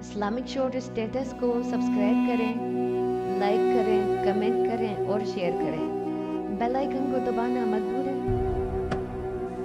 Islamic short status کو subscribe کریں، like کریں، کمنٹ کریں اور شیئر کریں۔ بیل آئیکن کو دبانا مت بھولیں۔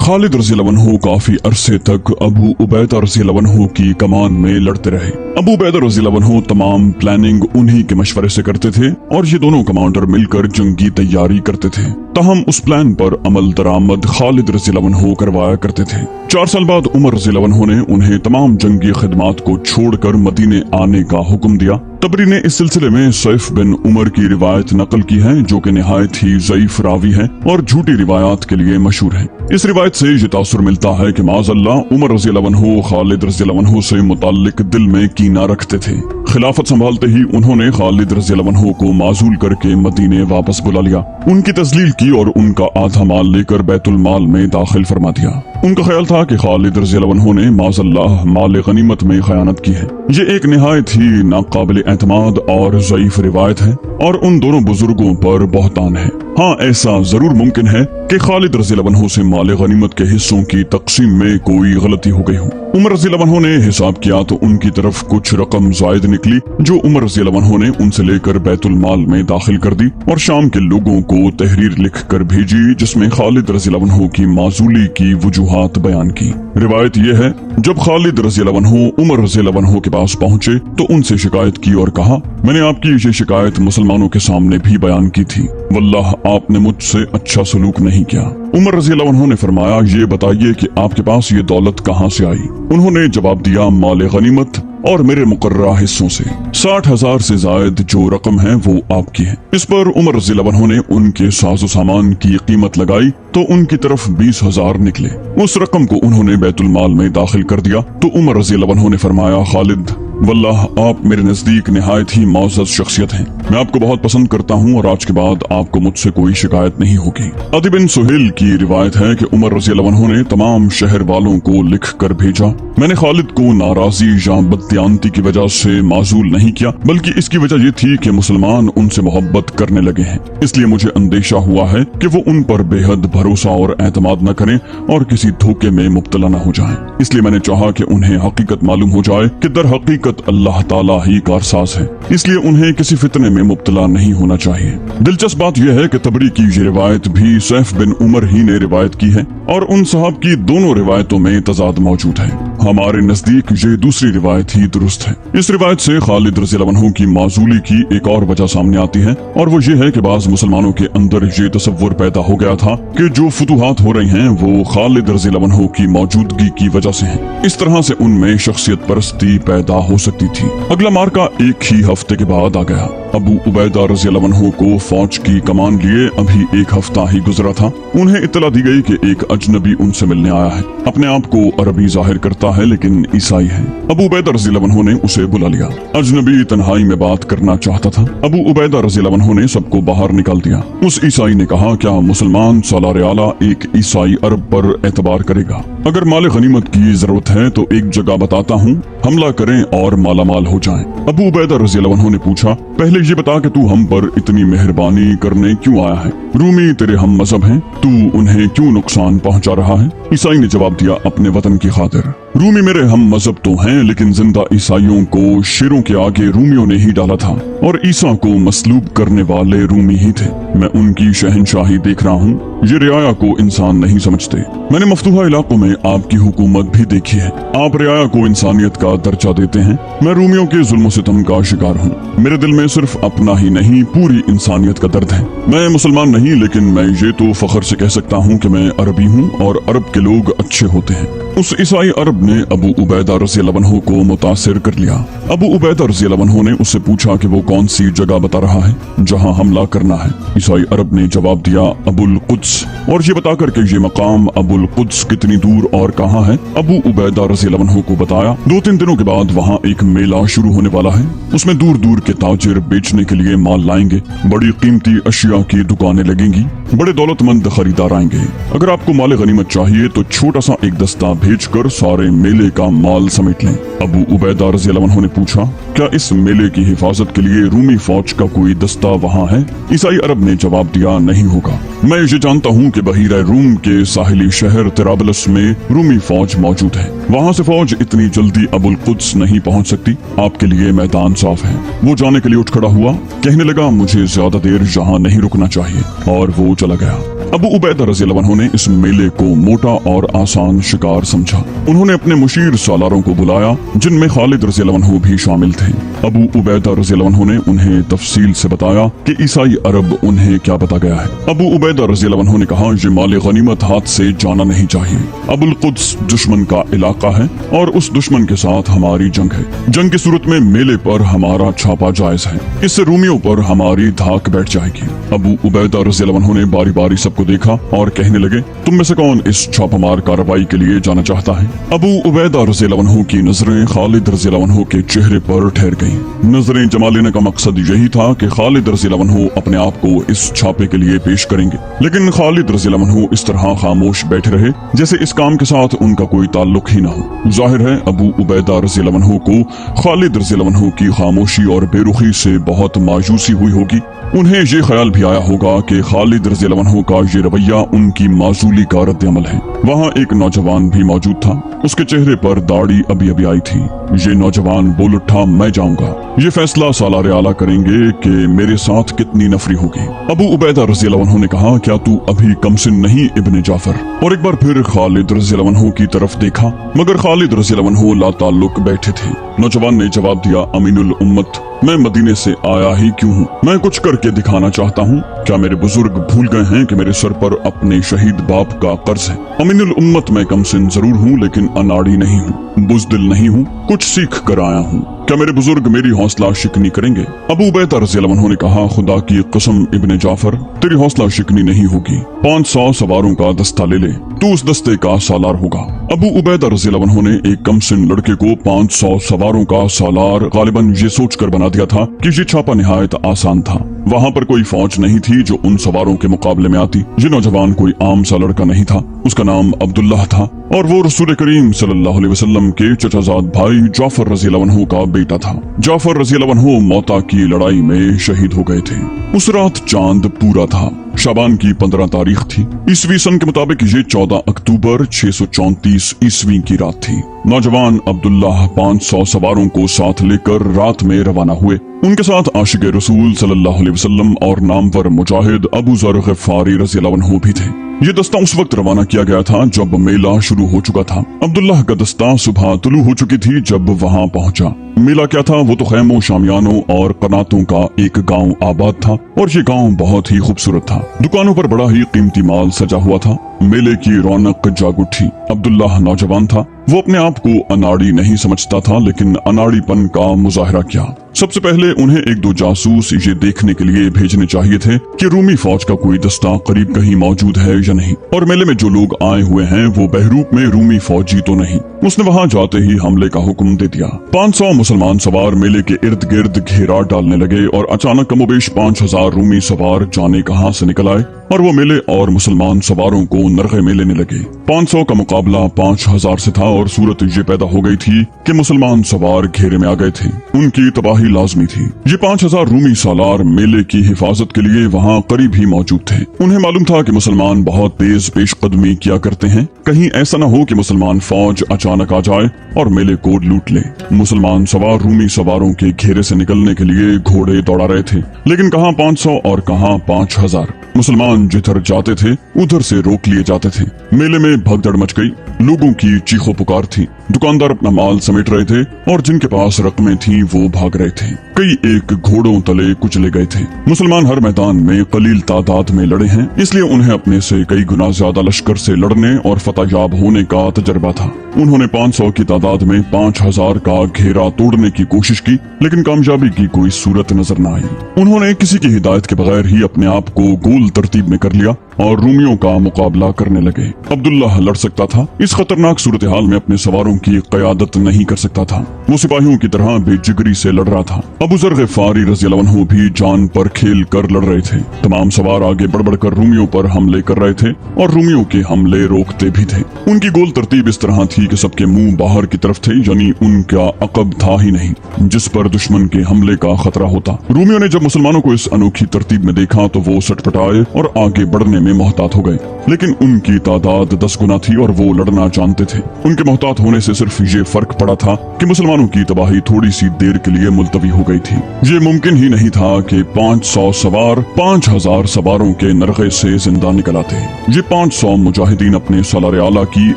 خالد رضی اللہ عنہ کافی عرصے تک ابو عبیدہ رضی اللہ عنہ کی کمان میں لڑتے رہے۔ ابو عبیدہ رضی اللہ عنہ تمام پلاننگ انہی کے مشورے سے کرتے تھے اور یہ دونوں کمانڈر مل کر جنگی تیاری کرتے تھے۔ تاہم اس پلان پر عمل درآمد خالد رضی اللہ عنہ کروایا کرتے تھے۔ 4 سال بعد عمر رضی اللہ عنہ نے انہیں تمام جنگی خدمات کو چھوڑ کر مدینے آنے کا حکم دیا۔ تبری نے اس سلسلے میں سیف بن عمر کی روایت نقل کی ہے جو کہ نہایت ہی ضعیف راوی ہے اور جھوٹی روایات کے لیے مشہور ہے۔ اس روایت سے یہ تاثر ملتا ہے کہ معاذ اللہ عمر رضی اللہ عنہ خالد رضی اللہ عنہ سے متعلق دل میں کینہ رکھتے تھے۔ خلافت سنبھالتے ہی انہوں نے خالد رضی اللہ عنہ کو معزول کر کے مدینے واپس بلا لیا، ان کی تذلیل کی اور ان کا آدھا مال لے کر بیت المال میں داخل فرما دیا۔ ان کا خیال تھا کہ خالد رضی اللہ عنہ نے معاذ اللہ مال غنیمت میں خیانت کی ہے۔ یہ ایک نہایت ہی ناقابل اعتماد اور ضعیف روایت ہے اور ان دونوں بزرگوں پر بہتان ہے۔ ہاں ایسا ضرور ممکن ہے کہ خالد رضی اللہ عنہ سے مال غنیمت کے حصوں کی تقسیم میں کوئی غلطی ہو گئی ہو۔ عمر رضی اللہ عنہ نے حساب کیا تو ان کی طرف کچھ رقم زائد نکلی جو عمر رضی اللہ عنہ نے ان سے لے کر بیت المال میں داخل کر دی اور شام کے لوگوں کو تحریر لکھ کر بھیجی جس میں خالد رضی اللہ عنہ کی معزولی کی وجوہات بیان کی۔ روایت یہ ہے جب خالد رضی اللہ عنہ عمر رضی اللہ عنہ کے پاس پہنچے تو ان سے شکایت کی اور کہا، میں نے آپ کی یہ شکایت مسلمانوں کے سامنے بھی بیان کی تھی، واللہ آپ نے مجھ سے اچھا سلوک نہیں کیا۔ عمر رضی اللہ عنہ نے فرمایا، یہ بتائیے کہ آپ کے پاس یہ دولت کہاں سے آئی؟ انہوں نے جواب دیا، مال غنیمت اور میرے مقررہ حصوں سے 60,000 سے زائد جو رقم ہے وہ آپ کی ہے۔ اس پر عمر رضی اللہ عنہ نے ان کے ساز و سامان کی قیمت لگائی تو ان کی طرف 20,000 نکلے۔ اس رقم کو انہوں نے بیت المال میں داخل کر دیا تو عمر رضی اللہ عنہ نے فرمایا، خالد واللہ آپ میرے نزدیک نہایت ہی معزز شخصیت ہیں، میں آپ کو بہت پسند کرتا ہوں اور آج کے بعد آپ کو مجھ سے کوئی شکایت نہیں ہوگی۔ عدی بن سہیل کی روایت ہے کہ عمر رضی اللہ عنہ نے تمام شہر والوں کو لکھ کر بھیجا، میں نے خالد کو ناراضی یا بددیانتی کی وجہ سے معزول نہیں کیا بلکہ اس کی وجہ یہ تھی کہ مسلمان ان سے محبت کرنے لگے ہیں، اس لیے مجھے اندیشہ ہوا ہے کہ وہ ان پر بے حد بھروسہ اور اعتماد نہ کریں اور کسی دھوکے میں مبتلا نہ ہو جائیں، اس لیے میں نے چاہا کہ انہیں حقیقت معلوم ہو جائے کہ در حقیقت اللہ تعالیٰ ہی کارساز ہے، اس لیے انہیں کسی فتنے میں مبتلا نہیں ہونا چاہیے۔ دلچسپ بات یہ ہے کہ تبری کی یہ روایت بھی سیف بن عمر ہی نے روایت کی ہے اور ان صاحب کی دونوں روایتوں میں تضاد موجود ہے۔ ہمارے نزدیک یہ دوسری روایت ہی درست ہے۔ اس روایت سے خالد رضی اللہ عنہ کی معزولی کی ایک اور وجہ سامنے آتی ہے اور وہ یہ ہے کہ بعض مسلمانوں کے اندر یہ تصور پیدا ہو گیا تھا کہ جو فتوحات ہو رہی ہیں وہ خالد رضی اللہ عنہ کی موجودگی کی وجہ سے ہیں، اس طرح سے ان میں شخصیت پرستی پیدا ہو سکتی تھی۔ اگلا مارکا ایک ہی ہفتے کے بعد آ گیا۔ ابو عبیدہ رضی اللہ عنہ کو فوج کی کمان لیے ابھی ایک ہفتہ ہی گزرا تھا۔ انہیں اطلاع دی گئی کہ ایک اجنبی ان سے ملنے آیا ہے، اپنے آپ کو عربی ظاہر کرتا ہے لیکن عیسائی ہے۔ ابو عبیدہ رضی اللہ عنہ نے اسے بلا لیا۔ اجنبی تنہائی میں بات کرنا چاہتا تھا۔ ابو عبیدہ رضی اللہ عنہ نے سب کو باہر نکال دیا۔ اس عیسائی نے کہا، کیا مسلمان سالار اعلیٰ ایک عیسائی عرب پر اعتبار کرے گا؟ اگر مال غنیمت کی ضرورت ہے تو ایک جگہ بتاتا ہوں، حملہ کریں اور مالا مال ہو جائیں۔ ابو عبیدہ رضی اللہ عنہ نے پوچھا، پہلے یہ بتا کہ تو ہم پر اتنی مہربانی کرنے کیوں آیا ہے؟ رومی تیرے ہم مذہب ہیں، تو انہیں کیوں نقصان پہنچا رہا ہے؟ عیسائی نے جواب دیا، اپنے وطن کی خاطر۔ رومی میرے ہم مذہب تو ہیں لیکن زندہ عیسائیوں کو شیروں کے آگے رومیوں نے ہی ڈالا تھا اور عیسیٰ کو مصلوب کرنے والے رومی ہی تھے۔ میں ان کی شہنشاہی دیکھ رہا ہوں، یہ رعایا کو انسان نہیں سمجھتے۔ میں نے مفتوحہ علاقوں میں آپ کی حکومت بھی دیکھی ہے، آپ رعایا کو انسانیت کا درجہ دیتے ہیں۔ میں رومیوں کے ظلم و ستم کا شکار ہوں، میرے دل میں صرف اپنا ہی نہیں پوری انسانیت کا درد ہے۔ میں مسلمان نہیں لیکن میں یہ تو فخر سے کہہ سکتا ہوں کہ میں عربی ہوں اور عرب کے لوگ اچھے ہوتے ہیں۔ اس عیسائی عرب نے ابو عبیدہ رضی اللہ عنہ کو متاثر کر لیا۔ ابو عبیدہ رضی اللہ عنہ نے اس سے پوچھا کہ وہ کون سی جگہ بتا رہا ہے جہاں حملہ کرنا ہے۔ عیسائی عرب نے جواب دیا، ابو القدس، اور یہ بتا کر کہ یہ مقام ابو القدس کتنی دور اور کہاں ہے ابو عبیدہ رضی اللہ عنہ کو بتایا۔ 2-3 دنوں کے بعد وہاں ایک میلہ شروع ہونے والا ہے، اس میں دور دور کے تاجر بیچنے کے لیے مال لائیں گے، بڑی قیمتی اشیاء کی دکانیں لگیں گی، بڑے دولت مند خریدار آئیں گے۔ اگر آپ کو مال غنیمت چاہیے تو چھوٹا سا ایک دستہ بھیج کر سارے मेले का माल समेट लें। अबू उबैदा रज़ियल्लाहु अन्हु ने पूछा, क्या इस मेले की हिफाजत के लिए रूमी फौज का कोई दस्ता वहाँ है? ईसाई अरब ने जवाब दिया, नहीं होगा। मैं ये जानता हूँ कि बहीरा रूम के साहिली शहर तिराबलस में रूमी फौज मौजूद है। वहाँ से फौज इतनी जल्दी अबुल कुद्स नहीं पहुँच सकती। आपके लिए मैदान साफ है। वो जाने के लिए उठ खड़ा हुआ, कहने लगा, मुझे ज्यादा देर यहाँ नहीं रुकना चाहिए, और वो चला गया। अबू उबैदा रज़ियल्लाहु अन्हु ने इस मेले को मोटा और आसान शिकार समझा। उन्होंने अपने मुशीर सालारों को बुलाया, जिनमें खालिद रज़ियल्लाहु अन्हु भी शामिल थे। अबू उबैदा रज़ियल्लाहु अन्हु ने उन्हें तफसील से बताया कि ईसाई अरब उन्हें क्या बता गया है। अबू उबैदा रज़ियल्लाहु अन्हु ने कहा, ये माल गनीमत हाथ से जाना नहीं चाहिए। अबुल कुद्स दुश्मन का इलाका है और उस दुश्मन के साथ हमारी जंग है। जंग की सूरत में मेले पर हमारा छापा जायज है। इससे रूमियों पर हमारी धाक बैठ जाएगी। अबू उबैदा रज़ियल्लाहु अन्हु ने बारी बारी सबको देखा और कहने लगे, तुम में से कौन इस छापामार कार्रवाई के लिए जाना चाहता है? अबू उबैदा रज़ियल्लाहु अन्हु की नजरें खालिद रज़ियल्लाहु अन्हु के चेहरे पर ठहर गईं। नजरें जमा लेने का मकसद यही था कि खालिद रज़ियल्लाहु अन्हु अपने आप को इस छापे के लिए पेश करेंगे, लेकिन खालिद रज़ियल्लाहु अन्हु इस तरह खामोश बैठे रहे जैसे इस काम के साथ उनका कोई ताल्लुक ही न हो। जाहिर है अबू उबैदा रज़ियल्लाहु अन्हु को खालिद रज़ियल्लाहु अन्हु की खामोशी और बेरुखी से बहुत मायूसी हुई होगी। उन्हें ये ख्याल भी आया होगा कि खालिद रज़ियल्लाहु अन्हु का ये रवैया उनकी माजूली का रद्द अमल है। वहाँ एक नौजवान भी मौजूद था। उसके चेहरे पर दाढ़ी अभी अभी आई थी। ये नौजवान बोल उठा, मैं जाऊंगा। ये फैसला सालारे आला करेंगे कि मेरे साथ कितनी नफरी होगी। अबू उबैदा रज़ियल्लाहु अन्हु ने कहा, क्या तू अभी कमसिन नहीं इब्ने जाफर? और एक बार फिर खालिद रज़ियल्लाहु अन्हु की तरफ देखा, मगर खालिद रज़ियल्लाहु अन्हु लाताल्लुक बैठे थे। नौजवान ने जवाब दिया, अमीनुल उम्मत, मैं मदीने से आया ही क्यों हूँ? मैं कुछ करके दिखाना चाहता हूँ। क्या मेरे बुजुर्ग भूल गए हैं कि मेरे सर पर अपने शहीद बाप का कर्ज है? अमीनुल उम्मत, मैं कमसिन जरूर हूँ, लेकिन अनाड़ी नहीं हूँ, बुज़दिल नहीं हूँ, कुछ सीख कर आया हूँ। क्या मेरे बुजुर्ग मेरी हौसला शिकनी करेंगे? अबू उबैदा रज़ियल्लाहु अन्हु ने कहा, खुदा की कसम इब्ने जाफर, तेरी हौसला शिकनी नहीं होगी। 500 सवारों का दस्ता ले ले, तू उस दस्ते का सालार होगा। अबू उबैदा रज़ियल्लाहु अन्हु ने एक कमसिन लड़के को 500 सवारों का सालार गालिबन ये सोचकर बना दिया था कि ये छापा निहायत आसान था। वहाँ पर कोई फौज नहीं थी जो उन सवारों के मुकाबले में आती। ये नौजवान कोई आम सा लड़का नहीं था। उसका नाम अब्दुल्लाह था और वो रसूल करीम सल्लल्लाहु अलैहि वसल्लम के चचाजाद भाई जाफर रज़ियल्लाहु अन्हु का बेटा था। जाफर रज़ियल्लाहु अन्हु मौता की लड़ाई में शहीद हो गए थे। उस रात चांद पूरा था। शाबान की 15 तारीख थी। ईसवी सन के मुताबिक ये 14 अक्टूबर 634 ईस्वी की रात थी। नौजवान अब्दुल्लाह 500 सवारों को साथ लेकर रात में रवाना हुए। उनके साथ आशिक रसूल सल्लल्लाहु अलैहि वसल्लम और नामवर मुजाहिद अबू ज़र ग़िफ़ारी रज़ियल्लाहु अन्हु भी थे। ये दस्ता उस वक्त रवाना किया गया था जब मेला शुरू हो चुका था। अब्दुल्लाह का दस्ता सुबह तुलू हो चुकी थी जब वहाँ पहुँचा। मेला क्या था? वो तो खैमों, शामियानों और कनातों का एक गांव आबाद था और ये गांव बहुत ही खूबसूरत था। दुकानों पर बड़ा ही कीमती माल सजा हुआ था। मेले की रौनक जाग उठी। अब्दुल्लाह नौजवान था। वो अपने आप को अनाड़ी नहीं समझता था, लेकिन अनाड़ीपन का मुजाहरा किया। सबसे पहले उन्हें एक दो जासूस ये देखने के लिए भेजने चाहिए थे कि रूमी फौज का कोई दस्ता करीब कहीं मौजूद है या नहीं, और मेले में जो लोग आए हुए हैं वो बहरूप में रूमी फौजी तो नहीं। उसने वहाँ जाते ही हमले का हुक्म दे दिया। 500 मुसलमान सवार मेले के इर्द गिर्द घेरा डालने लगे और अचानक कमोबेश 5000 रूमी सवार जाने कहाँ से निकल आए और वो मेले और मुसलमान सवारों को नरगे में लेने लगे। 500 का मुकाबला 5000 से था और सूरत ये पैदा हो गई थी कि मुसलमान सवार घेरे में आ गए थे। उनकी तबाही लाजमी थी। ये 5000 रूमी सालार मेले की हिफाजत के लिए वहाँ करीब ही मौजूद थे। उन्हें मालूम था कि मुसलमान बहुत तेज पेशकदमी किया करते हैं। कहीं ऐसा न हो कि मुसलमान फौज अचानक आ जाए और मेले को लूट ले। मुसलमान सवार रूमी सवारों के घेरे से निकलने के लिए घोड़े दौड़ा रहे थे, लेकिन कहाँ 500 और कहाँ 5000। मुसलमान जिधर जाते थे उधर से रोक लिए जाते थे। मेले में भगदड़ मच गई। लोगों की चीखों पुकार थी। दुकानदार अपना माल समेट रहे थे और जिनके पास रकमें थी वो भाग रहे थे। कई एक घोड़ों तले कुचले गए थे। मुसलमान हर मैदान में कलील तादाद में लड़े हैं, इसलिए उन्हें अपने से कई गुना ज्यादा लश्कर से लड़ने और फतहयाब होने का तजर्बा था। उन्होंने 500 की तादाद में 5000 का घेरा तोड़ने की कोशिश की, लेकिन कामयाबी की कोई सूरत नजर न आई। उन्होंने किसी की हिदायत के बगैर ही अपने आप को गोल तरतीब में कर लिया और रूमियों का मुकाबला करने लगे। अब्दुल्लाह लड़ सकता था, इस खतरनाक सूरत हाल में अपने सवारों की क़यादत नहीं कर सकता था। वो सिपाहियों की तरह बेजिगरी से लड़ रहा था। अबू ज़र ग़िफ़ारी रज़ियल्लाहु अन्हु भी जान पर खेल कर लड़ रहे थे। तमाम सवार आगे बढ़ बढ़ कर रूमियों पर हमले कर रहे थे और रूमियों के हमले रोकते भी थे। उनकी गोल तरतीब इस तरह थी कि सबके मुंह बाहर की तरफ थे, यानी उनका अक़ब था ही नहीं जिस पर दुश्मन के हमले का खतरा होता। रूमियों ने जब मुसलमानों को इस अनोखी तरतीब में देखा तो वो सटपटाए और आगे बढ़ने में मोहतात हो गए, लेकिन उनकी तादाद 10 गुना थी और वो लड़ना जानते थे। उनके मोहतात होने से सिर्फ ये फर्क पड़ा था कि मुसलमानों की तबाही थोड़ी सी देर के लिए मुलतवी हो गई थी। ये मुमकिन ही नहीं था कि 500 सवार 5000 सवारों के नरगे से जिंदा निकल आते। ये 500 मुजाहिदीन अपने सालार आला की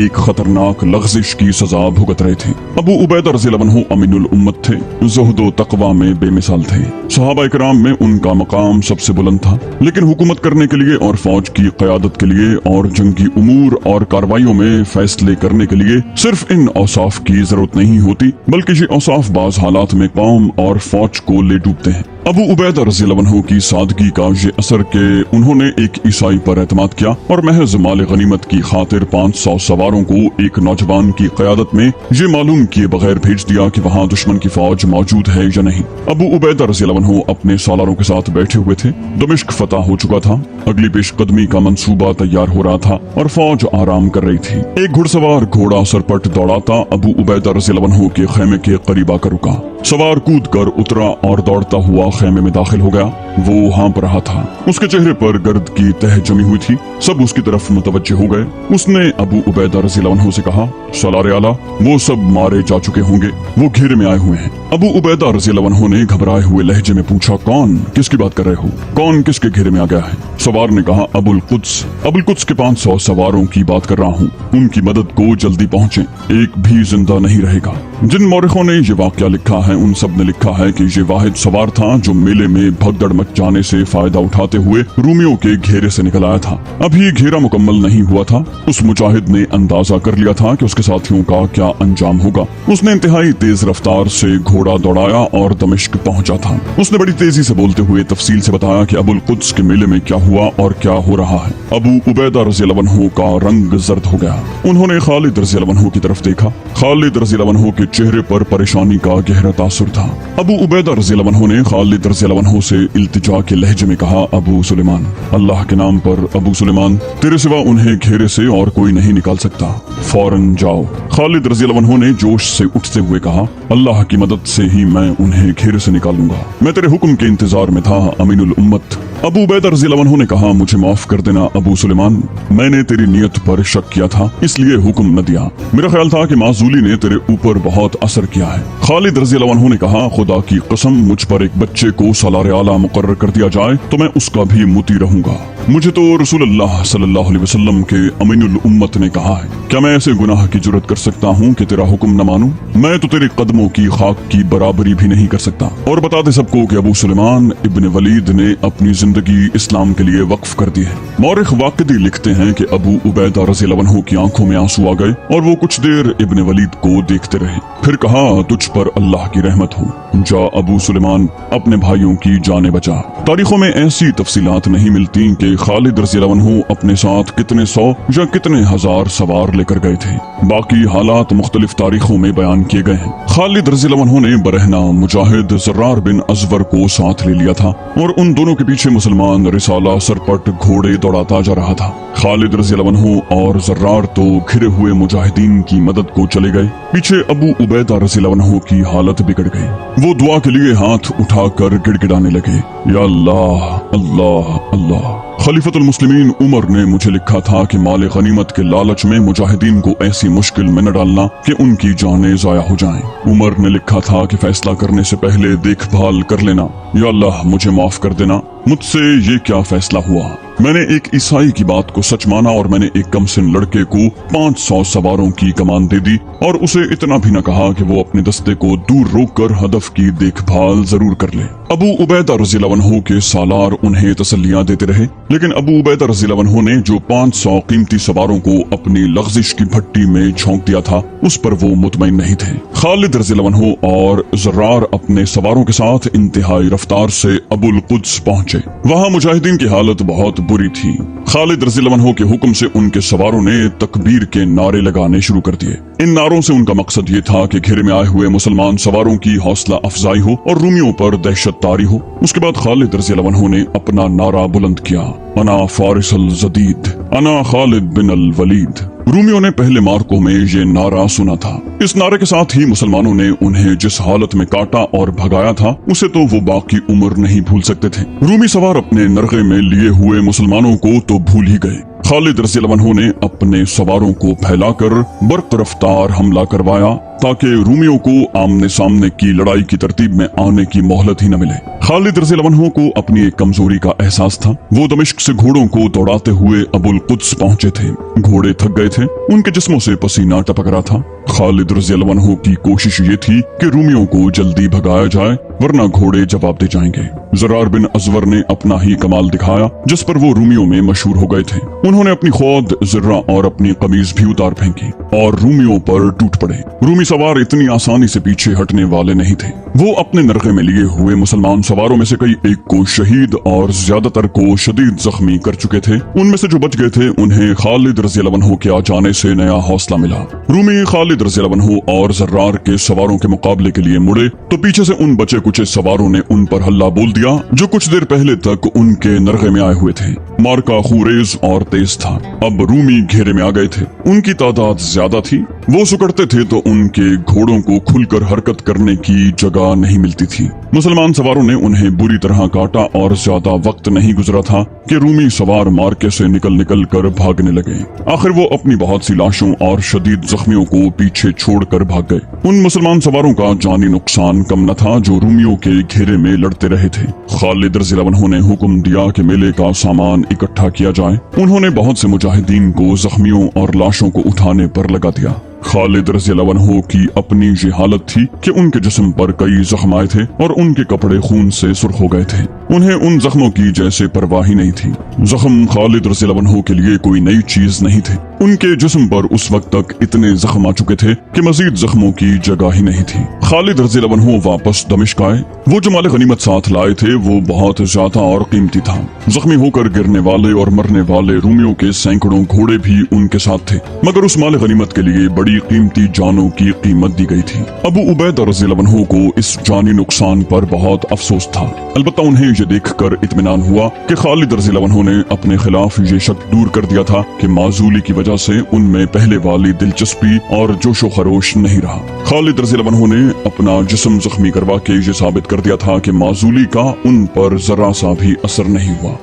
एक खतरनाक लग़ज़िश की सजा भुगत रहे थे। अबू उबैदा रज़ियल्लाहु अन्हु अमीनुल उम्मत थे, ज़ुहद व तक़वा में बेमिसाल थे। सहाबा इकराम में उनका मकाम सबसे बुलंद था, लेकिन हुकूमत करने के लिए और फौज की क़यादत के लिए और जंगी उमूर और कार्रवाइयों में फैसले करने के लिए सिर्फ इन औसाफ की जरूरत नहीं होती, बल्कि ये औसाफ बाज़ हालात में कौम और फौज को ले डूबते हैं। अबू उबैदा रज़ियल्लाहु अन्हु की सादगी का ये असर के उन्होंने एक ईसाई पर एतमाद किया और महज माल गनीमत की खातिर 500 सवारों को एक नौजवान की क़यादत में ये मालूम किए बगैर भेज दिया कि वहाँ दुश्मन की फौज मौजूद है या नहीं। अबू उबैदा रज़ियल्लाहु अन्हु अपने सालारों के साथ बैठे हुए थे। दमिश्क फतह हो चुका था, अगली पेशकदमी का मंसूबा तैयार हो रहा था और फौज आराम कर रही थी। एक घुड़सवार घोड़ा सरपट दौड़ाता अबू उबैदा रज़ियल्लाहु अन्हु के खेमे के करीब आकर रुका। सवार कूद कर उतरा और दौड़ता हुआ खेमे में दाखिल हो गया। वो हाँप रहा था, उसके चेहरे पर गर्द की तह जमी हुई थी। सब उसकी तरफ मुतवज्जे हो गए। उसने अबू उबैदा रज़ियल्लाहु अन्हु से कहा, सालार आला, वो सब मारे जा चुके होंगे, वो घेरे में आए हुए हैं। अबू उबैदा रज़ियल्लाहु अन्हु ने घबराए हुए लहजे में पूछा, कौन, किसकी बात कर रहे हो? कौन किसके घेरे में आ गया है? सवार ने कहा, अबुल कुद्स के 500 सवारों की बात कर रहा हूँ। उनकी मदद को जल्दी पहुँचे, एक भी जिंदा नहीं रहेगा। जिन मौरिखों ने ये वाक़या लिखा है उन सब ने लिखा है कि ये वाहिद सवार था जो मेले में भगदड़ मच जाने से फायदा उठाते हुए रूमियों के घेरे से निकल आया था। अभी घेरा मुकम्मल नहीं हुआ था। उस मुजाहिद ने अंदाजा कर लिया था कि उसके साथियों का क्या अंजाम होगा। उसने इंतहाई तेज रफ्तार से घोड़ा दौड़ाया और दमिश्क पहुंचा था। उसने बड़ी तेजी से बोलते हुए तफसील से बताया कि अबुल कुद्स के मेले में क्या हुआ और क्या हो रहा है। अबू उबैदा रज़ियल्लाहु अन्हु का रंग जर्द हो गया। उन्होंने खालिद रज़ियल्लाहु अन्हु की तरफ देखा। खालिद रज़ियल्लाहु अन्हु के चेहरे पर परेशानी का गहरा तासुर था। अबू उबैदा रज़ियल्लाहु अन्हु ने खालिद रज़ियल्लाहु अन्हु से इल्तिजा के लहजे में कहा, अबू सुलेमान, अल्लाह के नाम पर अबू सुलेमान, तेरे सिवा उन्हें घेरे से और कोई नहीं निकाल सकता, फौरन जाओ। खालिद रज़ियल्लाहु अन्हु ने जोश से उठते हुए कहा, अल्लाह की मदद से ही मैं उन्हें घेरे से निकालूंगा। मैं तेरे हुक्म के इंतजार में था, अमीनुल उम्मत। अबू उबैदा रज़ियल्लाहु अन्हु ने कहा, मुझे माफ कर देना अबू सुलेमान, मैंने तेरी नियत पर शक किया था, इसलिए हुक्म न दिया। मेरा ख्याल था कि माजूली ने तेरे ऊपर बहुत असर किया है। खालिद रज़ियल्लाहु अन्हु ने कहा, खुदा की कसम, मुझ पर एक बच्चे को सालार आला मुकर्रर कर दिया जाए तो मैं उसका भी मुती रहूंगा। मुझे तो रसूलुल्लाह सल्लल्लाहु अलैहि वसल्लम के अमीनुल उम्मत ने कहा है, क्या मैं ऐसे गुनाह की जुर्रत कर सकता हूँ कि तेरा हुक्म न मानूं? मैं तो तेरे कदमों की खाक की बराबरी भी नहीं कर सकता। और बता दे सबको कि अबू सुलेमान इब्न वलीद ने अपनी जिंदगी इस्लाम के लिए वक्फ कर दी है। मौरिख वाक़िदी लिखते हैं कि अबू उबैदा रज़ियल्लाहु अन्हु की आंखों में आंसू आ गए और वो कुछ देर इब्न वलीद को देखते रहे। फिर कहा, तुझ पर अल्लाह की रहमत हो, जा अबू सुलेमान, अपने भाइयों की जाने बचा। तारीखों में ऐसी तफसीलात नहीं मिलती कि खालिद रज़ियल्लाहु अन्हु अपने साथ कितने सौ या कितने हजार सवार लेकर गए थे। बाकी हालात मुख्तलिफ तारीखों में बयान किए गए हैं। खालिद रज़ियल्लाहु अन्हु ने बरहना मुजाहिद ज़र्रार बिन अज़वर को साथ ले लिया था और उन दोनों के पीछे मुसलमान रिसाला सरपट घोड़े दौड़ाता जा रहा था। खालिद रज़ियल्लाहु अन्हु और ज़र्रार तो घिरे हुए मुजाहिदीन की मदद को चले गए। पीछे अबू उबैदा रज़ियल्लाहु अन्हु की हालत बिगड़ गई। वो दुआ के लिए हाथ उठाकर गिड़गिड़ाने लगे, या अल्लाह अल्लाह अल्लाह। खलीफतुल मुस्लिमीन उमर ने मुझे लिखा था कि माल गनीमत के लालच में मुजाहिदीन को ऐसी मुश्किल में न डालना कि उनकी जानें ज़ाया हो जाएं। उमर ने लिखा था कि फैसला करने से पहले देखभाल कर लेना। या अल्लाह, मुझे माफ कर देना, मुझसे ये क्या फैसला हुआ। मैंने एक ईसाई की बात को सच माना और मैंने एक कमसिन लड़के को 500 सवारों की कमान दे दी और उसे इतना भी न कहा कि वो अपने दस्ते को दूर रोककर हदफ की देखभाल जरूर कर ले। अबू उबैदा रज़ियल्लाहु अन्हु के सालार उन्हें तसल्लियां देते रहे, लेकिन अबू उबैदा रज़ियल्लाहु अन्हु ने जो 500 कीमती सवारों को अपनी लग़ज़िश की भट्टी में झोंक दिया था उस पर वो मुतमईन नहीं थे। खालिद रज़ियल्लाहु अन्हु और ज़र्रार अपने सवारों के साथ इंतहाई रफ्तार से अबुल कुद्स पहुंचे। वहाँ मुजाहिदीन की हालत बहुत बुरी थी। खालिद रज़ी अल्लाह अन्हु के हुक्म से उनके सवारों ने तकबीर के नारे लगाने शुरू कर दिए। इन नारों से उनका मकसद ये था कि घेरे में आए हुए मुसलमान सवारों की हौसला अफजाई हो और रूमियों पर दहशत तारी हो। उसके बाद खालिद रज़ी अल्लाह अन्हु ने अपना नारा बुलंद किया, अना फारिस अल जदीद, अना खालिद बिन अल वलीद। रूमियों ने पहले मार्कों में ये नारा सुना था। इस नारे के साथ ही मुसलमानों ने उन्हें जिस हालत में काटा और भगाया था उसे तो वो बाकी उम्र नहीं भूल सकते थे। रूमी सवार अपने नरगे में लिए हुए मुसलमानों को तो भूल ही गए। खालिद रज़ी अल्लाह अन्हु ने अपने सवारों को फैलाकर बर्क रफ्तार हमला करवाया ताकि रूमियों को आमने सामने की लड़ाई की तरतीब में आने की मोहलत ही न मिले। खालिद रज़ी अल्लाह अन्हु को अपनी एक कमजोरी का एहसास था। वो दमिश्क से घोड़ों को दौड़ाते हुए अबुल कुद्स पहुंचे थे। घोड़े थक गए थे, उनके जिस्मों से पसीना टपक रहा था। खालिद रज़ी अल्लाह अन्हु की कोशिश ये थी कि रूमियों को जल्दी भगाया जाए वरना घोड़े जवाब दे जाएंगे। ज़रार बिन अज़वर ने अपना ही कमाल दिखाया जिस पर वो रूमियों में मशहूर हो गए थे। उन्होंने अपनी खौद, ज़र्रा और अपनी कमीज भी उतार फेंकी और रूमियों पर टूट पड़े। रूमी सवार इतनी आसानी से पीछे हटने वाले नहीं थे। वो अपने नरगे में लिए हुए मुसलमान सवारों में से कई एक को शहीद और ज्यादातर को शदीद जख्मी कर चुके थे। उनमें से जो बच गए थे उन्हें खालिद रज़ी अल्लाह अन्हु के आ जाने से नया हौसला मिला। रूमी खालिद रज़ी अल्लाह अन्हु और ज़र्रार के सवारों के मुकाबले के लिए मुड़े तो पीछे से उन बचे कुचे सवारों ने उन पर हल्ला बोल दिया जो कुछ देर पहले तक उनके नरगे में आए हुए थे। मार्का खूरेज और तेज था। अब रूमी घेरे में आ गए थे। उनकी तादाद ज्यादा थी। वो सुकड़ते थे तो उनके घोड़ों को खुलकर हरकत करने की जगह नहीं मिलती थी। मुसलमान सवारों ने उन्हें बुरी तरह काटा और ज्यादा वक्त नहीं गुजरा था कि रूमी सवार मार्के से निकल कर भागने लगे। आखिर वो अपनी बहुत सी लाशों और शदीद जख्मियों को पीछे छोड़कर भाग गए। उन मुसलमान सवारों का जानी नुकसान कम न था जो रूमियों के घेरे में लड़ते रहे थे। खालिद रज़ी अल्लाह अन्हु ने हुक्म दिया कि मेले का सामान इकट्ठा किया जाए। उन्होंने बहुत से मुजाहिदीन को जख्मियों और लाशों को उठाने पर लगा दिया। खालिद रज़ी अल्लाह अन्हु की अपनी ये हालत थी कि उनके जिस्म पर कई जख्म आए थे और उनके कपड़े खून से सुर्ख हो गए थे। उन्हें उन जख्मों की जैसे परवाह ही नहीं थी। जख्म खालिद रज़ी अल्लाह अन्हु के लिए कोई नई चीज नहीं थे। उनके जिस्म पर उस वक्त तक इतने जख्म आ चुके थे कि मजीद जख्मों की जगह ही नहीं थी। खालिद रज़ी अल्लाह अन्हु वापस दमिश्क आए। वो जो माल गनीमत साथ लाए थे वो बहुत ज्यादा और कीमती था। जख्मी होकर गिरने वाले और मरने वाले रूमियों के सैकड़ों घोड़े भी उनके साथ थे, मगर उस माल गनीमत के लिए बड़ी कीमती जानों की कीमत दी गई थी। अबू उबैदा रज़ी अल्लाह अन्हु को इस जानी नुकसान पर बहुत अफसोस था। अलबत्ता उन्हें ये देखकर इत्मीनान हुआ कि खालिद रज़ी अल्लाह अन्हु ने अपने खिलाफ ये शक दूर कर दिया था कि माजूली की वजह से उनमें पहले वाली दिलचस्पी और जोशो खरोश नहीं रहा। खालिद रज़ी अल्लाह अन्हु ने अपना जिस्म जख्मी करवा के ये साबित कर दिया था कि माजूली का उन पर जरा सा भी असर नहीं हुआ।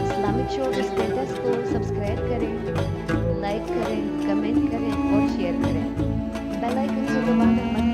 इस्लामिक शो स्टेटस को सब्सक्राइब करें, लाइक करें, कमेंट करें और शेयर करें। बेल आइकन को दबाना मत